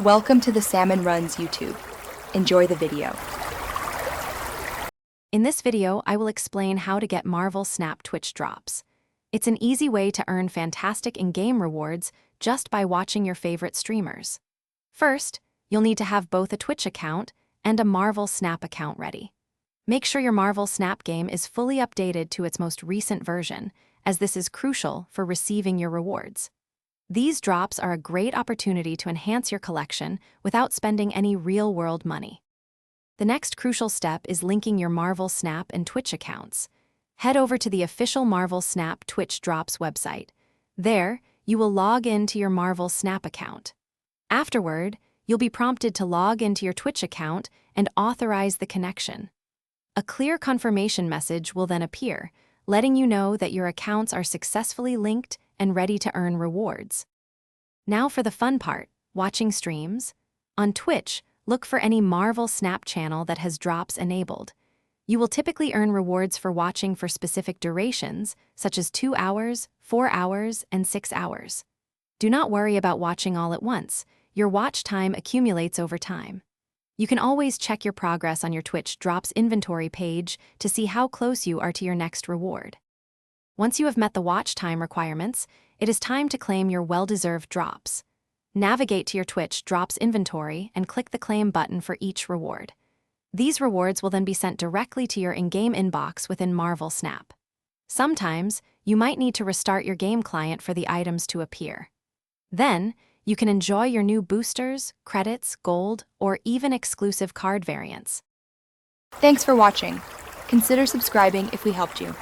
Welcome to the Salmon Runs YouTube. Enjoy the video. In this video, I will explain how to get Marvel Snap Twitch drops. It's an easy way to earn fantastic in-game rewards just by watching your favorite streamers. First, you'll need to have both a Twitch account and a Marvel Snap account ready. Make sure your Marvel Snap game is fully updated to its most recent version, as this is crucial for receiving your rewards. These drops are a great opportunity to enhance your collection without spending any real-world money. The next crucial step is linking your Marvel Snap and Twitch accounts. Head over to the official Marvel Snap Twitch Drops website. There, you will log in to your Marvel Snap account. Afterward, you'll be prompted to log into your Twitch account and authorize the connection. A clear confirmation message will then appear, letting you know that your accounts are successfully linked and ready to earn rewards. Now for the fun part, watching streams. On Twitch, look for any Marvel Snap channel that has drops enabled. You will typically earn rewards for watching for specific durations, such as 2 hours, 4 hours, and 6 hours. Do not worry about watching all at once. Your watch time accumulates over time. You can always check your progress on your Twitch Drops inventory page to see how close you are to your next reward. Once you have met the watch time requirements, it is time to claim your well-deserved drops. Navigate to your Twitch Drops inventory and click the claim button for each reward. These rewards will then be sent directly to your in-game inbox within Marvel Snap. Sometimes, you might need to restart your game client for the items to appear. Then, you can enjoy your new boosters, credits, gold, or even exclusive card variants. Thanks for watching. Consider subscribing if we helped you.